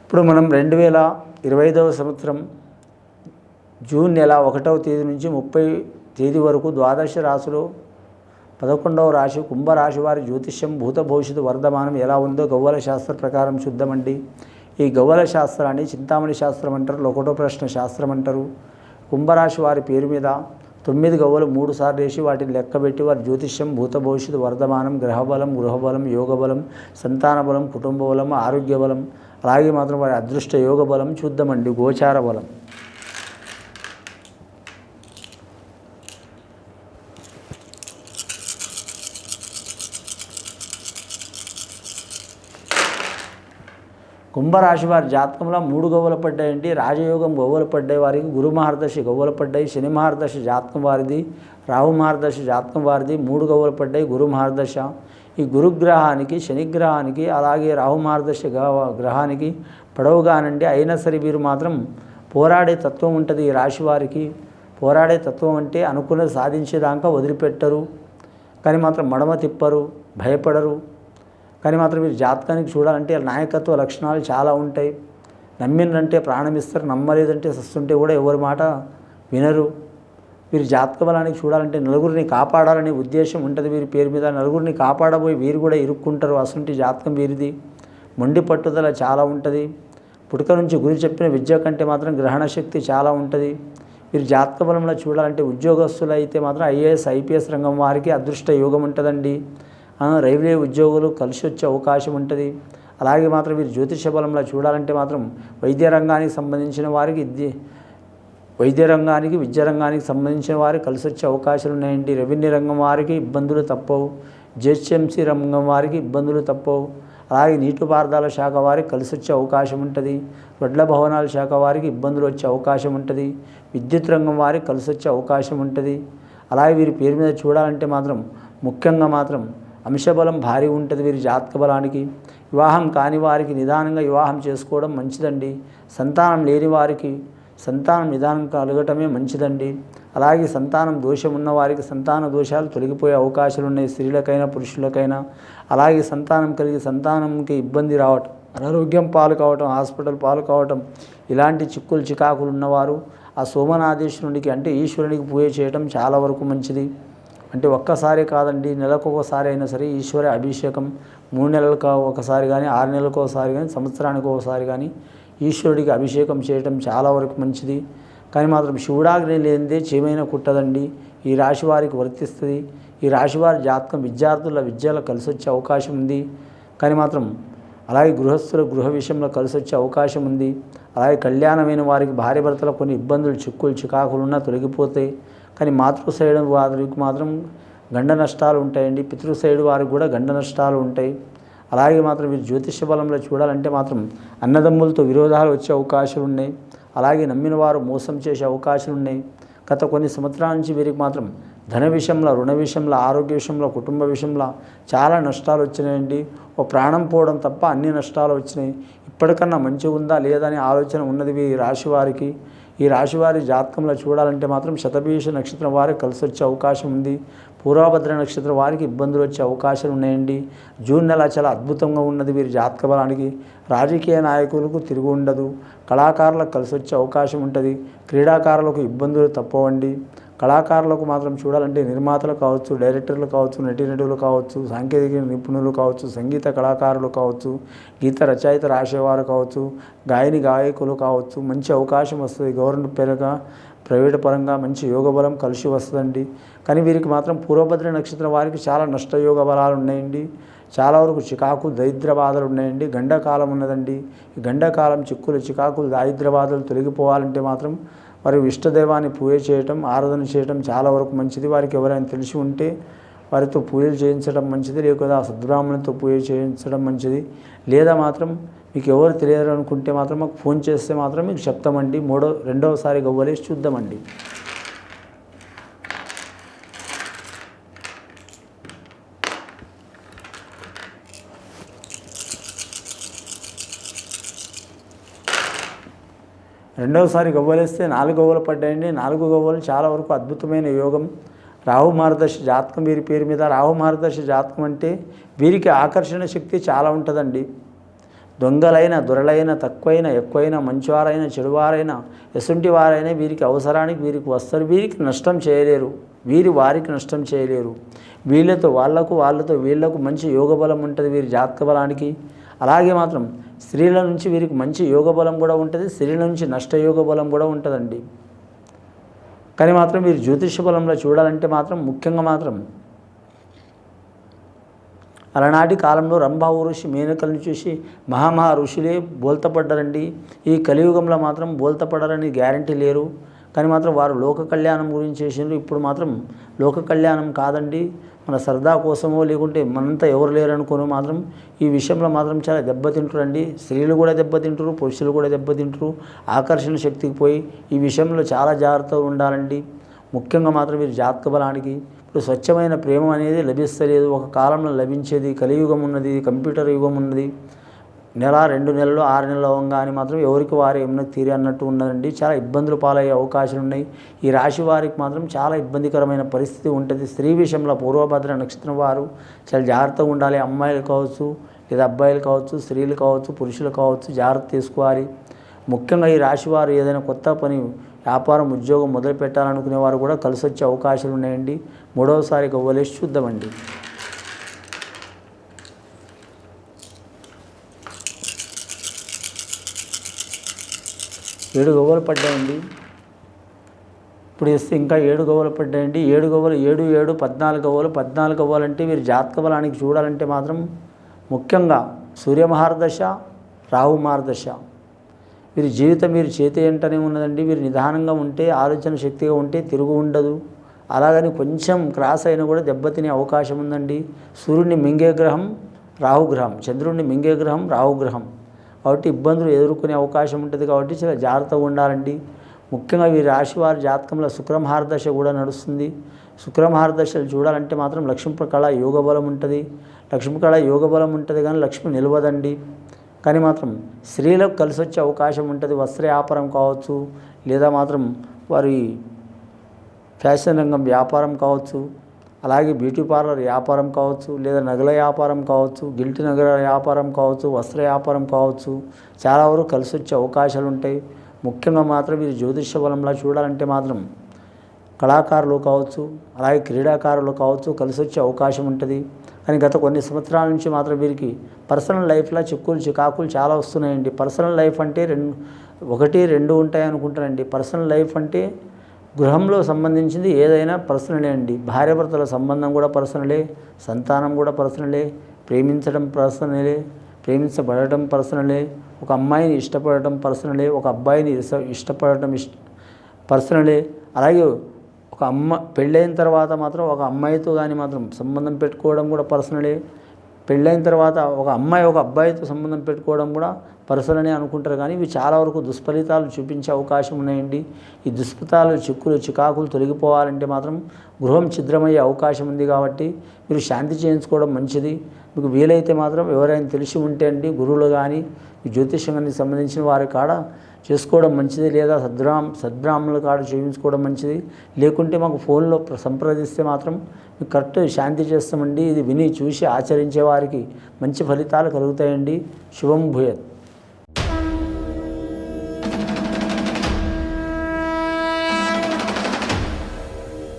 ఇప్పుడు మనం 2025వ సంవత్సరం జూన్ నెల 1వ తేదీ నుంచి 30 తేదీ వరకు ద్వాదశ రాశిలో 11వ రాశి కుంభరాశి వారి జ్యోతిష్యం భూత భవిష్యత్తు వర్ధమానం ఎలా ఉందో గవ్వల శాస్త్ర ప్రకారం చూద్దామండి. ఈ గవ్వల శాస్త్రాన్ని చింతామణి శాస్త్రం అంటారు, ఒకటో ప్రశ్న శాస్త్రం అంటారు. కుంభరాశి వారి పేరు మీద 9 గవ్వలు 3 సార్లు వేసి వాటిని లెక్కబెట్టి వారి జ్యోతిష్యం భూత భవిష్యత్తు వర్ధమానం గ్రహబలం గృహబలం యోగబలం సంతాన బలం కుటుంబ బలం ఆరోగ్య బలం అలాగే మాత్రం వారి అదృష్ట యోగ బలం చూద్దామండి. గోచార బలం కుంభరాశి వారి జాతకంలో 3 గవ్వలు పడ్డాయండి. రాజయోగం గవ్వలు పడ్డాయి వారికి, గురు మహర్దశి గవ్వలు పడ్డాయి, శని మహర్దశి జాతకం వారిది, రాహు మహర్దశి జాతకం వారిది 3 గవ్వలు పడ్డాయి. గురు మహర్దశ ఈ గురుగ్రహానికి శనిగ్రహానికి అలాగే రాహు మహర్దశి గ్రహానికి పడవగానండి. అయినా సరే వీరు మాత్రం పోరాడే తత్వం ఉంటుంది. ఈ రాశి వారికి పోరాడే తత్వం అంటే అనుకున్నది సాధించేదాకా వదిలిపెట్టరు, కానీ మాత్రం మడమ తిప్పరు, భయపడరు. కానీ మాత్రం వీరు జాతకానికి చూడాలంటే నాయకత్వ లక్షణాలు చాలా ఉంటాయి. నమ్మినంటే ప్రాణం ఇస్తారు, నమ్మలేదంటే సస్తుంటే కూడా ఎవరి మాట వినరు. వీరి జాతక బలానికి చూడాలంటే నలుగురిని కాపాడాలనే ఉద్దేశం ఉంటుంది వీరి పేరు మీద. నలుగురిని కాపాడబోయి వీరు కూడా ఇరుక్కుంటారు. అసంటి జాతకం వీరిది. మొండి పట్టుదల చాలా ఉంటుంది. పుట్టుక నుంచి గురి చెప్పిన విద్య కంటే మాత్రం గ్రహణ శక్తి చాలా ఉంటుంది. వీరి జాతక బలంలో చూడాలంటే ఉద్యోగస్తులు అయితే మాత్రం ఐఏఎస్ ఐపీఎస్ రంగం వారికి అదృష్ట యోగం ఉంటుందండి. రైల్వే ఉద్యోగులు కలిసి వచ్చే అవకాశం ఉంటుంది. అలాగే మాత్రం వీరు జ్యోతిష బలంలో చూడాలంటే మాత్రం వైద్య రంగానికి సంబంధించిన వారికి వైద్య రంగానికి విద్యా రంగానికి సంబంధించిన వారికి కలిసి వచ్చే అవకాశాలు ఉన్నాయండి. రెవెన్యూ రంగం వారికి ఇబ్బందులు తప్పవు, జిహెచ్ఎంసీ రంగం వారికి ఇబ్బందులు తప్పవు. అలాగే నీటిపారుదల శాఖ వారికి కలిసి వచ్చే అవకాశం ఉంటుంది. వడ్ల భవనాల శాఖ వారికి ఇబ్బందులు వచ్చే అవకాశం ఉంటుంది. విద్యుత్ రంగం వారికి కలిసి వచ్చే అవకాశం ఉంటుంది. అలాగే వీరి పేరు మీద చూడాలంటే మాత్రం ముఖ్యంగా మాత్రం అంశబలం భారీ ఉంటుంది వీరి జాతక బలానికి. వివాహం కాని వారికి నిదానంగా వివాహం చేసుకోవడం మంచిదండి. సంతానం లేని వారికి సంతానం నిదానం కలగటమే మంచిదండి. అలాగే సంతానం దోషం ఉన్న వారికి సంతాన దోషాలు తొలగిపోయే అవకాశాలు ఉన్నాయి, స్త్రీలకైనా పురుషులకైనా. అలాగే సంతానం కలిగి సంతానంకి ఇబ్బంది రావటం, అనారోగ్యం పాలు కావటం, హాస్పిటల్ పాలు కావటం, ఇలాంటి చిక్కులు చికాకులు ఉన్నవారు ఆ సోమనాథేశ్వరునికి అంటే ఈశ్వరునికి పూజ చేయడం చాలా వరకు మంచిది. అంటే ఒక్కసారి కాదండి, నెలకు ఒకసారి అయినా సరే ఈశ్వర అభిషేకం 3 నెలలకు ఒకసారి కానీ 6 నెలలకు ఒకసారి కానీ సంవత్సరానికి ఒకసారి కానీ ఈశ్వరుడికి అభిషేకం చేయడం చాలా వరకు మంచిది. కానీ మాత్రం శివుడాగ్ని లేనిదే చేమైనా కుట్టదండి. ఈ రాశి వారికి వర్తిస్తుంది. ఈ రాశివారి జాతకం విద్యార్థుల విద్యలో కలిసి వచ్చే అవకాశం ఉంది. కానీ మాత్రం అలాగే గృహస్థుల గృహ విషయంలో కలిసి వచ్చే అవకాశం ఉంది. అలాగే కళ్యాణమైన వారికి భార్య భర్తల కొన్ని ఇబ్బందులు చిక్కులు చికాకులున్నా తొలగిపోతాయి. కానీ మాతృ సైడ్ వారికి మాత్రం గండ నష్టాలు ఉంటాయండి. పితృ సైడ్ వారికి కూడా గండ నష్టాలు ఉంటాయి. అలాగే మాత్రం వీరు జ్యోతిష బలంలో చూడాలంటే మాత్రం అన్నదమ్ములతో విరోధాలు వచ్చే అవకాశాలు ఉన్నాయి. అలాగే నమ్మిన వారు మోసం చేసే అవకాశాలు ఉన్నాయి. గత కొన్ని సంవత్సరాల నుంచి వీరికి మాత్రం ధన విషయంలో, రుణ విషయంలో, ఆరోగ్య విషయంలో, కుటుంబ విషయంలో చాలా నష్టాలు వచ్చినాయండి. ఓ ప్రాణం పోవడం తప్ప అన్ని నష్టాలు వచ్చినాయి. ఇప్పటికన్నా మంచిగా ఉందా లేదా అనే ఆలోచన ఉన్నది ఈ రాశి వారికి. ఈ రాశివారి జాతకంలో చూడాలంటే మాత్రం శతభిష నక్షత్రం వారికి కలిసి వచ్చే అవకాశం ఉంది. పూర్వభద్ర నక్షత్రం వారికి ఇబ్బందులు వచ్చే అవకాశాలు ఉన్నాయండి. జూన్ నెల చాలా అద్భుతంగా ఉన్నది వీరి జాతక బలానికి. రాజకీయ నాయకులకు తిరుగు ఉండదు. కళాకారులకు కలిసి వచ్చే అవకాశం ఉంటుంది. క్రీడాకారులకు ఇబ్బందులు తప్పవండి. కళాకారులకు మాత్రం చూడాలంటే నిర్మాతలు కావచ్చు, డైరెక్టర్లు కావచ్చు, నటీనటులు కావచ్చు, సాంకేతిక నిపుణులు కావచ్చు, సంగీత కళాకారులు కావచ్చు, గీత రచయిత రాసేవారు కావచ్చు, గాయకులు కావచ్చు, మంచి అవకాశం వస్తుంది. గవర్నమెంట్ పరంగా ప్రైవేట్ పరంగా మంచి యోగ బలం కలిసి వస్తుందండి. కానీ వీరికి మాత్రం పూర్వభద్ర నక్షత్రం వారికి చాలా నష్టయోగ బలాలు ఉన్నాయండి. చాలా వరకు చికాకు దరిద్ర బాధలు ఉన్నాయండి. గండకాలం ఉన్నదండి. ఈ గండకాలం చిక్కులు చికాకులు దారిద్ర బాధలు తొలగిపోవాలంటే మాత్రం వారి ఇష్టదైవాన్ని పూజ చేయటం, ఆరాధన చేయటం చాలా వరకు మంచిది. వారికి ఎవరైనా తెలిసి ఉంటే వారితో పూజలు చేయించడం మంచిది, లేకపోతే ఆ సద్బ్రాహ్మణులతో పూజ చేయించడం మంచిది. లేదా మాత్రం మీకు ఎవరు తెలియదు అనుకుంటే మాత్రం మాకు ఫోన్ చేస్తే మాత్రం మీకు చెప్తామండి. రెండవసారి గవ్వలేసి చూద్దామండి. రెండవసారి గవ్వలేస్తే 4 గవ్వలు పడ్డాయండి. 4 గవ్వలు చాలా వరకు అద్భుతమైన యోగం. రాహు మహర్దశ జాతకం వీరి పేరు మీద. రాహు మహర్దశ జాతకం అంటే వీరికి ఆకర్షణ శక్తి చాలా ఉంటుందండి. దొంగలైన దొరలైన తక్కువైన ఎక్కువైన మంచివారైన చెడువారైన ఎసుంటి వారైనా వీరికి అవసరానికి వీరికి వస్తారు, వీరికి నష్టం చేయలేరు, వారికి నష్టం చేయలేరు. వీళ్ళతో వాళ్ళతో వీళ్ళకు మంచి యోగ బలం ఉంటుంది వీరి జాతక బలానికి. అలాగే మాత్రం స్త్రీల నుంచి వీరికి మంచి యోగ బలం కూడా ఉంటుంది, స్త్రీల నుంచి నష్టయోగ బలం కూడా ఉంటుందండి. కానీ మాత్రం వీరు జ్యోతిష బలంలో చూడాలంటే మాత్రం ముఖ్యంగా మాత్రం అలనాటి కాలంలో రంభా ఋషి మేనకలను చూసి మహామహా ఋషులే బోల్తపడ్డారండి. ఈ కలియుగంలో మాత్రం బోల్తపడారని గ్యారంటీ లేరు. కానీ మాత్రం వారు లోక కళ్యాణం గురించి చేసిండ్రు. ఇప్పుడు మాత్రం లోక కళ్యాణం కాదండి, మన సరదా కోసమో లేకుంటే మనంతా ఎవరు లేరనుకోను మాత్రం ఈ విషయంలో మాత్రం చాలా దెబ్బతింటారండి. స్త్రీలు కూడా దెబ్బతింటారు, పురుషులు కూడా దెబ్బతింటారు. ఆకర్షణ శక్తికి పోయి ఈ విషయంలో చాలా జాగ్రత్తగా ఉండాలండి. ముఖ్యంగా మాత్రం వీరి జాతక బలానికి ఇప్పుడు స్వచ్ఛమైన ప్రేమ అనేది లభిస్తలేదు. ఒక కాలంలో లభించేది, కలియుగం ఉన్నది, కంప్యూటర్ యుగం ఉన్నది. నెల 2 నెలలు 6 నెలలు అవ్వంగా అని మాత్రం ఎవరికి వారు ఏమన్నా తీరే అన్నట్టు ఉన్నదండి. చాలా ఇబ్బందులు పాలయ్యే అవకాశాలు ఉన్నాయి. ఈ రాశి వారికి మాత్రం చాలా ఇబ్బందికరమైన పరిస్థితి ఉంటుంది. స్త్రీ విషయంలో పూర్వభద్ర నక్షత్రం వారు చాలా జాగ్రత్తగా ఉండాలి. అమ్మాయిలు కావచ్చు లేదా అబ్బాయిలు కావచ్చు, స్త్రీలు కావచ్చు, పురుషులు కావచ్చు, జాగ్రత్త తీసుకోవాలి. ముఖ్యంగా ఈ రాశి వారు ఏదైనా కొత్త పని, వ్యాపారం, ఉద్యోగం మొదలు పెట్టాలనుకునే వారు కూడా కలిసి వచ్చే అవకాశాలు ఉన్నాయండి. మూడవసారి గవ్వలేసి చూద్దామండి. ఏడు గవ్వలు పడ్డాయండి. ఇప్పుడు వేస్తే ఇంకా 7 గవ్వలు పడ్డాయండి. 7 గవ్వలు 7 7 14 గవ్వలు. 14 గవ్వలు అంటే వీరి జాతక బలానికి చూడాలంటే మాత్రం ముఖ్యంగా సూర్యమహారదశ, రాహు మహారదశ. వీరి జీవితం వీరి చేతి వెంటనే ఉన్నదండి. వీరు నిదానంగా ఉంటే, ఆలోచన శక్తిగా ఉంటే తిరుగు ఉండదు. అలాగని కొంచెం క్రాస్ అయినా కూడా దెబ్బతినే అవకాశం ఉందండి. సూర్యుడిని మింగే గ్రహం రాహుగ్రహం, చంద్రుడిని మింగే గ్రహం రాహుగ్రహం. కాబట్టి ఇబ్బందులు ఎదుర్కొనే అవకాశం ఉంటుంది. కాబట్టి చాలా జాగ్రత్తగా ఉండాలండి. ముఖ్యంగా వీరి రాశి వారి జాతకంలో శుక్రమహారదశ కూడా నడుస్తుంది. శుక్రమహారదశలు చూడాలంటే మాత్రం లక్ష్మీకళ యోగ బలం ఉంటుంది. లక్ష్మీకళ యోగ బలం ఉంటుంది కానీ లక్ష్మి నిలవదండి. కానీ మాత్రం స్త్రీలకు కలిసి వచ్చే అవకాశం ఉంటుంది. వస్త్ర వ్యాపారం కావచ్చు, లేదా మాత్రం వారి ఫ్యాషన్ రంగం వ్యాపారం కావచ్చు, అలాగే బ్యూటీ పార్లర్ వ్యాపారం కావచ్చు, లేదా నగల వ్యాపారం కావచ్చు, గిల్ట్ నగల వ్యాపారం కావచ్చు, వస్త్ర వ్యాపారం కావచ్చు, చాలా వరకు కలిసి వచ్చే అవకాశాలు ఉంటాయి. ముఖ్యంగా మాత్రం వీరి జ్యోతిష బలంలో చూడాలంటే మాత్రం కళాకారులు కావచ్చు, అలాగే క్రీడాకారులు కావచ్చు, కలిసి వచ్చే అవకాశం ఉంటుంది. కానీ గత కొన్ని సంవత్సరాల నుంచి మాత్రం వీరికి పర్సనల్ లైఫ్లో చిక్కులు చికాకులు చాలా వస్తున్నాయండి. పర్సనల్ లైఫ్ అంటే 1 2 ఉంటాయి అనుకుంటారండి. పర్సనల్ లైఫ్ అంటే గృహంలో సంబంధించింది ఏదైనా పర్సనలే అండి. భార్యాభర్తల సంబంధం కూడా పర్సనలే, సంతానం కూడా పర్సనలే, ప్రేమించడం పర్సనలే, ప్రేమించబడటం పర్సనలే, ఒక అమ్మాయిని ఇష్టపడటం పర్సనలే, ఒక అబ్బాయిని ఇష్టపడటం పర్సనలే. అలాగే ఒక పెళ్ళైన తర్వాత మాత్రం ఒక అమ్మాయితో కానీ మాత్రం సంబంధం పెట్టుకోవడం కూడా పర్సనలే. పెళ్ళైన తర్వాత ఒక అమ్మాయి ఒక అబ్బాయితో సంబంధం పెట్టుకోవడం కూడా పర్సనలే అనుకుంటారు. కానీ ఇవి చాలా వరకు దుష్ఫలితాలు చూపించే అవకాశం ఉన్నాయండి. ఈ దుష్ఫలితాలు, చిక్కులు చికాకులు తొలగిపోవాలంటే మాత్రం గృహం ఛిద్రమయ్యే అవకాశం ఉంది. కాబట్టి మీరు శాంతి చేయించుకోవడం మంచిది. మీకు వీలైతే మాత్రం ఎవరైనా తెలిసి ఉంటే అండి, గురువులు కానీ జ్యోతిష్యానికి సంబంధించిన వారి కాడ చేసుకోవడం మంచిది, లేదా సద్బ్రాహ్మణుల కాడ చేయించుకోవడం మంచిది. లేకుంటే మాకు ఫోన్లో సంప్రదిస్తే మాత్రం మీకు కరెక్ట్ శాంతి చేస్తామండి. ఇది విని చూసి ఆచరించే వారికి మంచి ఫలితాలు కలుగుతాయండి. శుభం భూయత్.